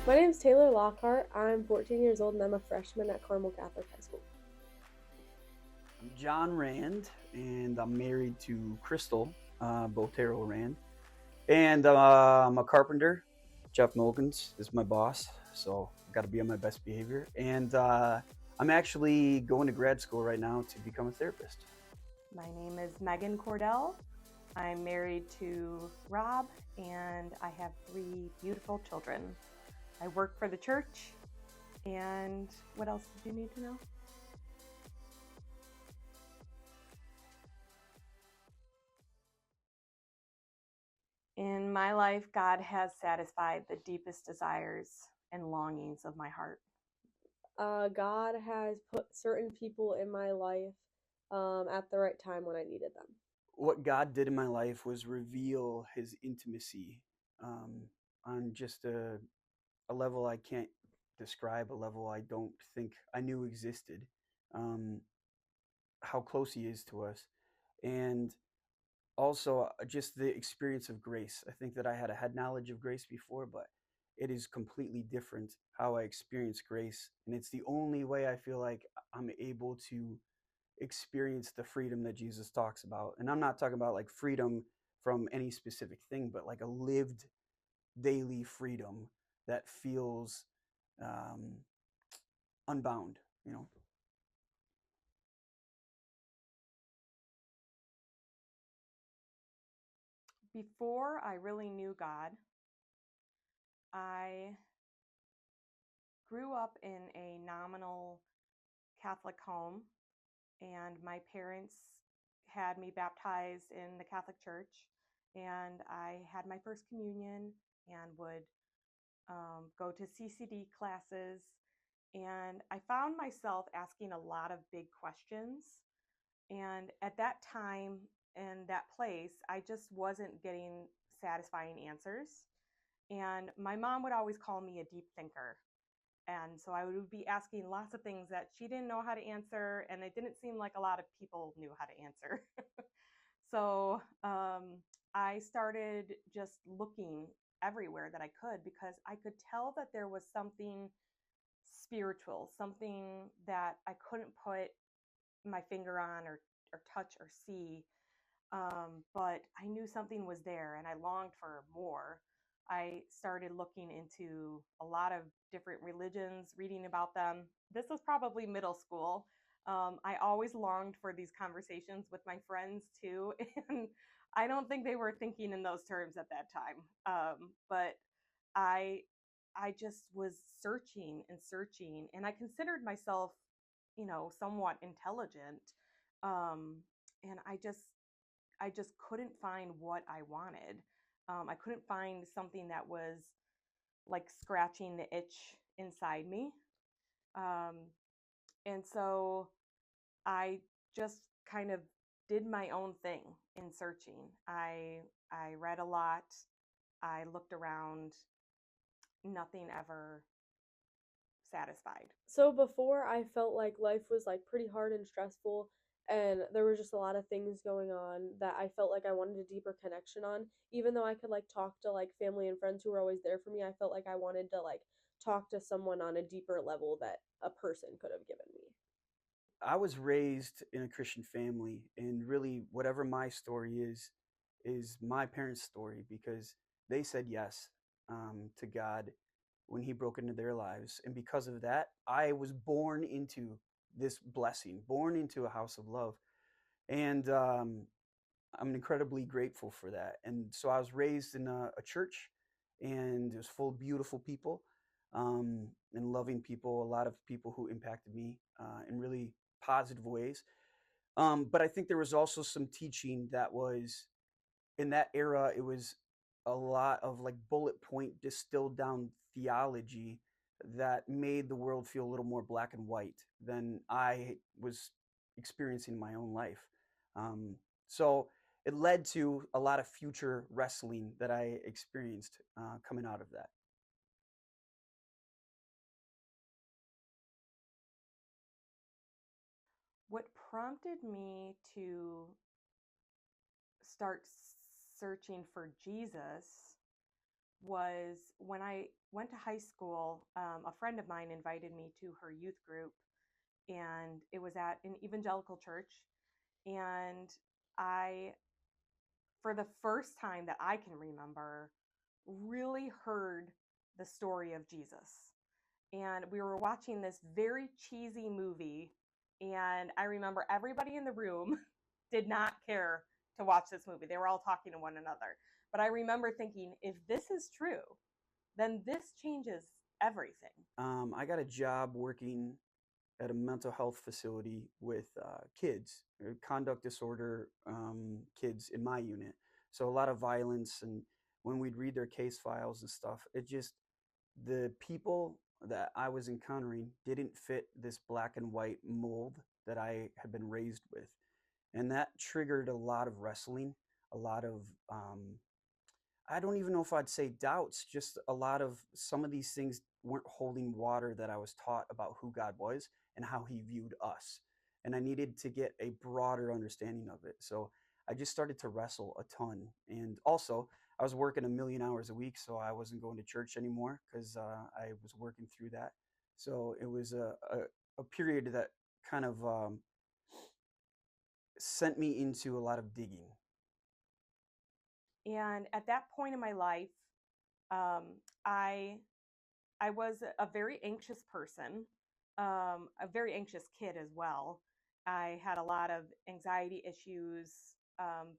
My name is Taylor Lockhart. I'm 14 years old and I'm a freshman at Carmel Catholic High School. I'm John Rand, and I'm married to Crystal Botero Rand. And I'm a carpenter. Jeff Mulkins is my boss, so I got to be on my best behavior. And I'm actually going to grad school right now to become a therapist. My name is Megan Cordell. I'm married to Rob, and I have 3 beautiful children. I work for the church, and what else did you need to know? In my life, God has satisfied the deepest desires and longings of my heart. God has put certain people in my life at the right time when I needed them. What God did in my life was reveal his intimacy um, on just a level I can't describe, a level I don't think I knew existed. Um, how close he is to us. And also just the experience of grace. I think that I had a head knowledge of grace before, but it is completely different how I experience grace. And it's the only way I feel like I'm able to experience the freedom that Jesus talks about. And I'm not talking about like freedom from any specific thing, but like a lived daily freedom that feels um, unbound, you know. Before I really knew God, I grew up in a nominal Catholic home, and my parents had me baptized in the Catholic Church, and I had my first communion and would go to CCD classes. And I found myself asking a lot of big questions. And at that time and that place, I just wasn't getting satisfying answers. And my mom would always call me a deep thinker. And so I would be asking lots of things that she didn't know how to answer, and it didn't seem like a lot of people knew how to answer. So I started just looking everywhere that I could because I could tell that there was something spiritual, something that I couldn't put my finger on or touch or see. But I knew something was there and I longed for more. I started looking into a lot of different religions, reading about them. This was probably middle school. I always longed for these conversations with my friends too. And I don't think they were thinking in those terms at that time. But I I just was searching and searching, and I considered myself, somewhat intelligent. Um, and I just couldn't find what I wanted. I couldn't find something that was like scratching the itch inside me. Um, and so I just kind of did my own thing in searching. I read a lot. I looked around. Nothing ever satisfied. So before I felt like life was like pretty hard and stressful and there was just a lot of things going on that I felt like I wanted a deeper connection on. Even though I could like talk to like family and friends who were always there for me, I felt like I wanted to like talk to someone on a deeper level that a person could have given me. I was raised in a Christian family, and really, whatever my story is my parents' story because they said yes to God when He broke into their lives, and because of that, I was born into this blessing, born into a house of love, and I'm incredibly grateful for that. And so I was raised in a church, and it was full of beautiful people and loving people, a lot of people who impacted me in really positive ways. But I think there was also some teaching that was in that era, it was a lot of like bullet point distilled down theology that made the world feel a little more black and white than I was experiencing in my own life. So it led to a lot of future wrestling that I experienced coming out of that. What prompted me to start searching for Jesus was when I went to high school, a friend of mine invited me to her youth group, and it was at an evangelical church. And I, for the first time that I can remember, really heard the story of Jesus. And we were watching this very cheesy movie. And I remember everybody in the room did not care to watch this movie. They were all talking to one another. But I remember thinking, if this is true, then this changes everything. I got a job working at a mental health facility with kids, conduct disorder kids in my unit. So a lot of violence, and when we'd read their case files and stuff, it just the people that I was encountering didn't fit this black and white mold that I had been raised with, and that triggered a lot of wrestling, a lot of I don't even know if I'd say doubts, just a lot of some of these things weren't holding water that I was taught about who God was and how he viewed us. And I needed to get a broader understanding of it. So I just started to wrestle a ton. And also, I was working a million hours a week, so I wasn't going to church anymore because I was working through that. So it was a period that kind of sent me into a lot of digging. And at that point in my life, um, I I was a very anxious person, a very anxious kid as well. I had a lot of anxiety issues,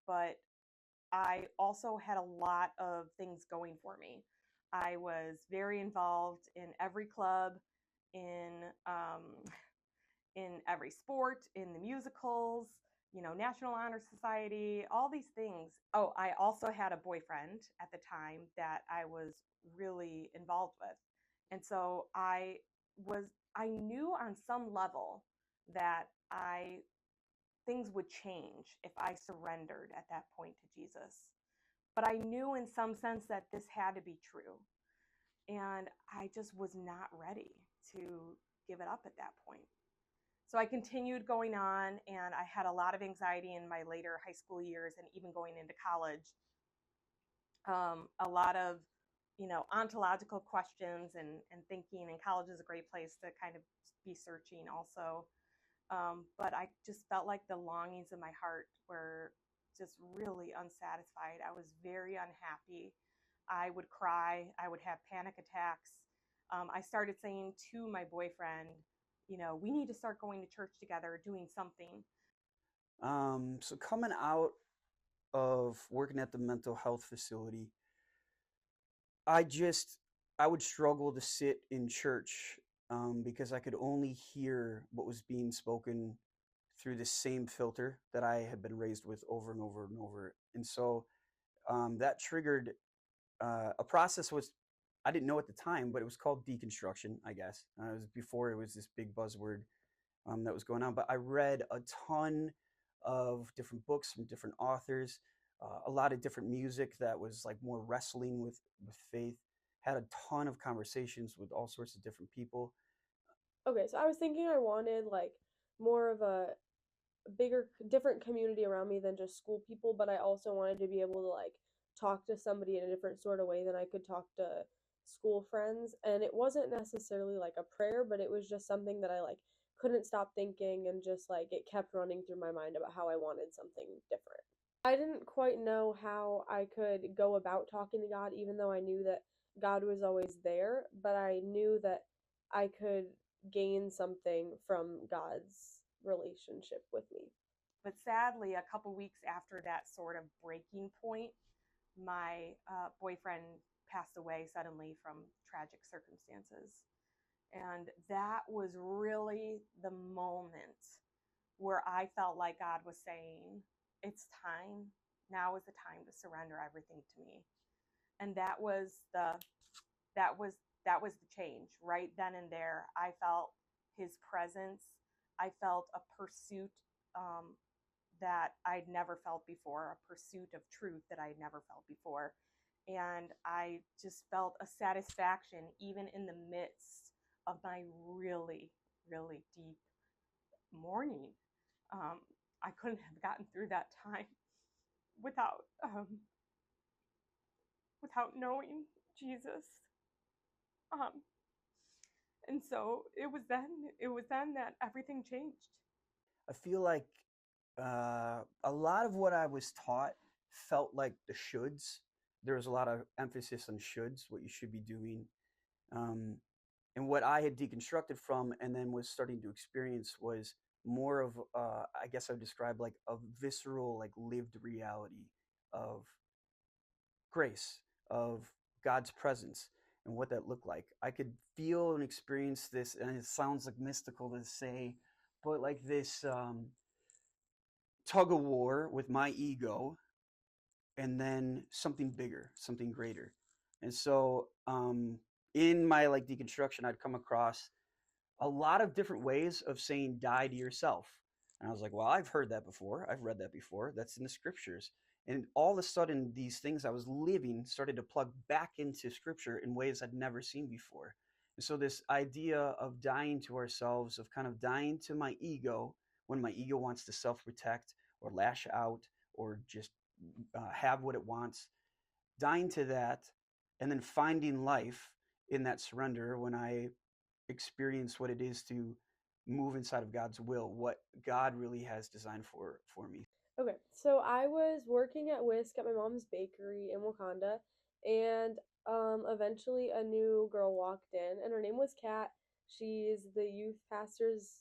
but I also had a lot of things going for me. I was very involved in every club, in um, in every sport, in the musicals, National Honor Society, all these things. Oh, I also had a boyfriend at the time that I was really involved with. And so I knew on some level that I things would change if I surrendered at that point to Jesus. But I knew in some sense that this had to be true. And I just was not ready to give it up at that point. So I continued going on, and I had a lot of anxiety in my later high school years and even going into college. A lot of, ontological questions and thinking, and college is a great place to kind of be searching also. But I just felt like the longings in my heart were just really unsatisfied. I was very unhappy. I would cry. I would have panic attacks. I started saying to my boyfriend, we need to start going to church together, doing something. So coming out of working at the mental health facility, I just I would struggle to sit in church because I could only hear what was being spoken through the same filter that I had been raised with over and over and over. And so that triggered a process was I didn't know at the time, but it was called deconstruction, I guess. It was before it was this big buzzword that was going on. But I read a ton of different books from different authors, a lot of different music that was like more wrestling with faith. Had a ton of conversations with all sorts of different people. Okay, so I was thinking I wanted like more of a bigger, different community around me than just school people, but I also wanted to be able to like talk to somebody in a different sort of way than I could talk to school friends. And it wasn't necessarily like a prayer, but it was just something that I like couldn't stop thinking, and just like it kept running through my mind about how I wanted something different. I didn't quite know how I could go about talking to God, even though I knew that God was always there, but I knew that I could gain something from God's relationship with me. But sadly, a couple weeks after that sort of breaking point, my boyfriend passed away suddenly from tragic circumstances. And that was really the moment where I felt like God was saying, it's time. Now is the time to surrender everything to me. And that was that was the change right then and there. I felt his presence. I felt a pursuit that I'd never felt before, a pursuit of truth that I'd never felt before. And I just felt a satisfaction even in the midst of my really, really deep mourning. Um, I couldn't have gotten through that time without without knowing Jesus. Um, and so it was then that everything changed. I feel like a lot of what I was taught felt like the shoulds. There was a lot of emphasis on shoulds, what you should be doing. Um, and what I had deconstructed from and then was starting to experience was more of, I guess I would describe like a visceral, like lived reality of grace, of God's presence, and what that looked like. I could feel and experience this, and it sounds like mystical to say, but like this tug of war with my ego and then something bigger, something greater. And so in my like deconstruction, I'd come across a lot of different ways of saying die to yourself. And I was like, well, I've heard that before. I've read that before. That's in the scriptures. And all of a sudden, these things I was living started to plug back into scripture in ways I'd never seen before. And so, this idea of dying to ourselves, of kind of dying to my ego when my ego wants to self protect or lash out or just have what it wants, dying to that, and then finding life in that surrender when I experience what it is to move inside of God's will, what God really has designed for me. Okay, so I was working at Whisk at my mom's bakery in Wakanda, and eventually a new girl walked in, and her name was Kat. She's the youth pastor's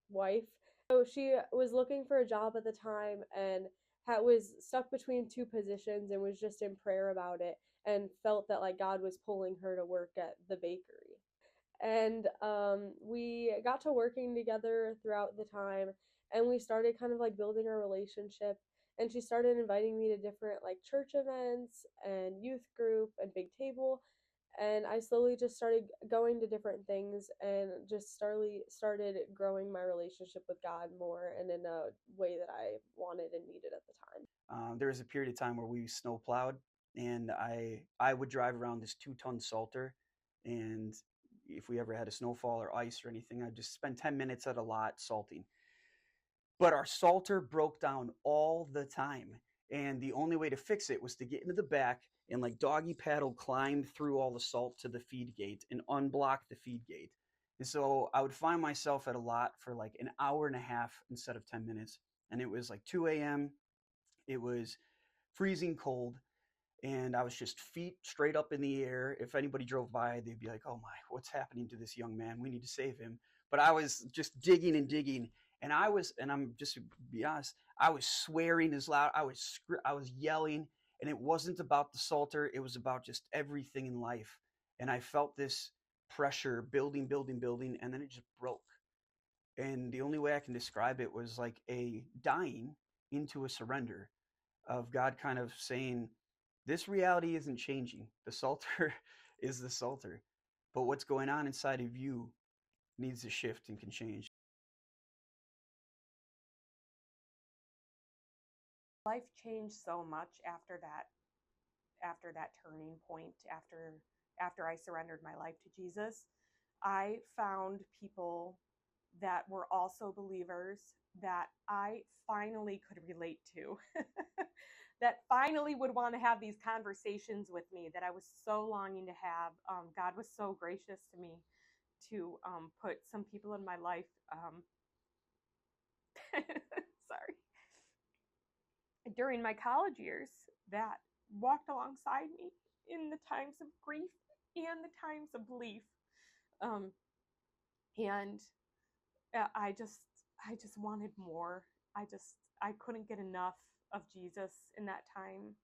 wife. So she was looking for a job at the time and was stuck between two positions and was just in prayer about it and felt that like God was pulling her to work at the bakery. And we got to working together throughout the time, and we started kind of like building our relationship, and she started inviting me to different like church events and youth group and big table, and I slowly just started going to different things and just started growing my relationship with God more and in a way that I wanted and needed at the time. There was a period of time where we snow plowed, and I would drive around this 2-ton salter, and if we ever had a snowfall or ice or anything, I'd just spend 10 minutes at a lot salting. But our salter broke down all the time. And the only way to fix it was to get into the back and like doggy paddle climb through all the salt to the feed gate and unblock the feed gate. And so I would find myself at a lot for like an hour and a half instead of 10 minutes. And it was like 2 a.m. It was freezing cold, and I was just feet straight up in the air. If anybody drove by, they'd be like, "Oh my, what's happening to this young man? We need to save him." But I was just digging and digging, and I'm just to be honest, I was swearing as loud. I was yelling, and it wasn't about the salter. It was about just everything in life, and I felt this pressure building, building, building, and then it just broke. And the only way I can describe it was like a dying into a surrender of God kind of saying, this reality isn't changing. The Psalter is the Psalter. But what's going on inside of you needs to shift and can change. Life changed so much after that turning point, after I surrendered my life to Jesus. I found people that were also believers that I finally could relate to, that finally would want to have these conversations with me that I was so longing to have. God was so gracious to me to put some people in my life. Sorry. During my college years that walked alongside me in the times of grief and the times of belief. Um, and I just wanted more. I couldn't get enough of Jesus in that time.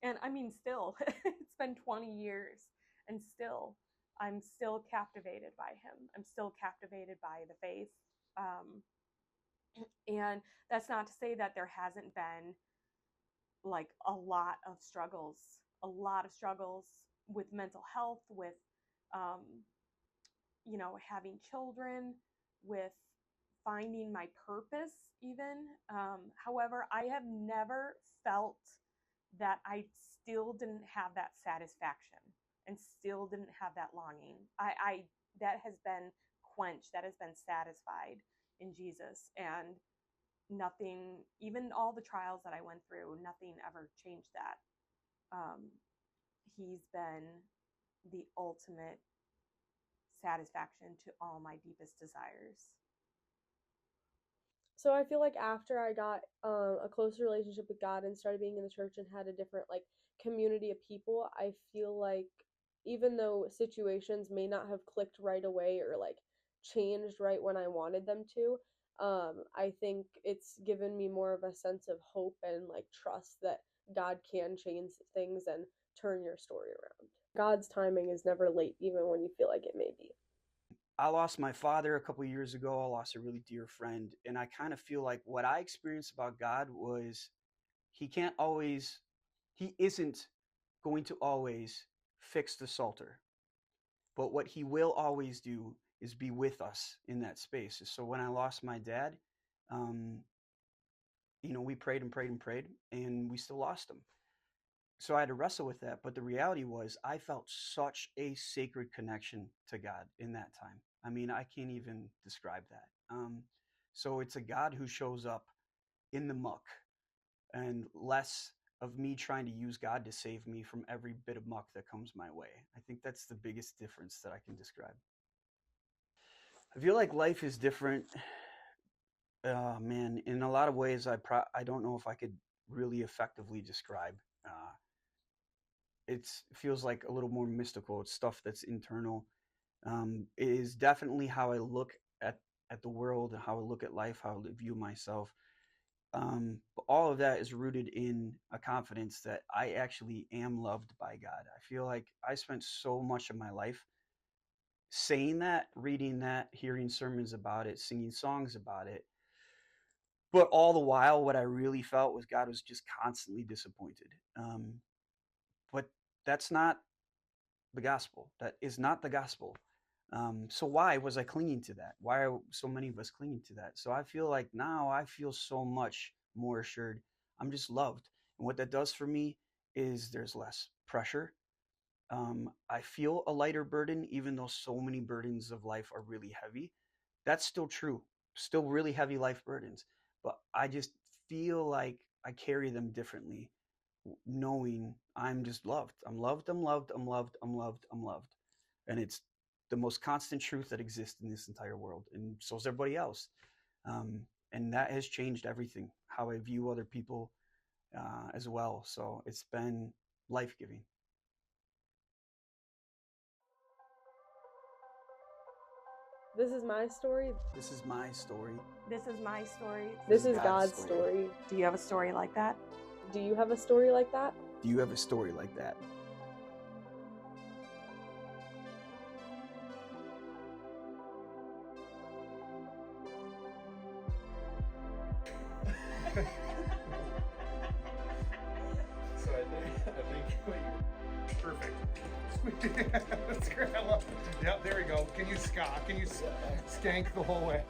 And I mean, still, it's been 20 years, and still, I'm still captivated by him. I'm still captivated by the faith. Um, and that's not to say that there hasn't been like a lot of struggles with mental health, with um, having children, with finding my purpose, even. However, I have never felt that I still didn't have that satisfaction and still didn't have that longing. I that has been quenched, that has been satisfied in Jesus, and nothing, even all the trials that I went through, nothing ever changed that. Um, he's been the ultimate satisfaction to all my deepest desires. So I feel like after I got a closer relationship with God and started being in the church and had a different like community of people, I feel like even though situations may not have clicked right away or like changed right when I wanted them to, I think it's given me more of a sense of hope and like trust that God can change things and turn your story around. God's timing is never late, even when you feel like it may be. I lost my father a couple of years ago. I lost a really dear friend. And I kind of feel like what I experienced about God was he can't always, he isn't going to always fix the Psalter. But what he will always do is be with us in that space. So when I lost my dad, um, we prayed and prayed and prayed, and we still lost him. So I had to wrestle with that. But the reality was, I felt such a sacred connection to God in that time. I mean, I can't even describe that. So it's a God who shows up in the muck, and less of me trying to use God to save me from every bit of muck that comes my way. I think that's the biggest difference that I can describe. I feel like life is different. Man, in a lot of ways, I don't know if I could really effectively describe. It feels like a little more mystical. It's stuff that's internal. It is definitely how I look at the world, how I look at life, how I view myself. But all of that is rooted in a confidence that I actually am loved by God. I feel like I spent so much of my life saying that, reading that, hearing sermons about it, singing songs about it. But all the while, what I really felt was God was just constantly disappointed. But that's not the gospel. That is not the gospel. So why was I clinging to that? Why are so many of us clinging to that? So I feel like now I feel so much more assured. I'm just loved. And what that does for me is there's less pressure. I feel a lighter burden, even though so many burdens of life are really heavy. That's still true. Still really heavy life burdens. But I just feel like I carry them differently, knowing I'm just loved. I'm loved, I'm loved, I'm loved, I'm loved, I'm loved. And it's the most constant truth that exists in this entire world. And so is everybody else. And that has changed everything, how I view other people as well. So it's been life-giving. This is my story. This is my story. This is my story. This is God's story. Do you have a story like that? Do you have a story like that? Do you have a story like that? So I think perfect. That's great. I love it. Yeah, there we go. Can you skank the whole way?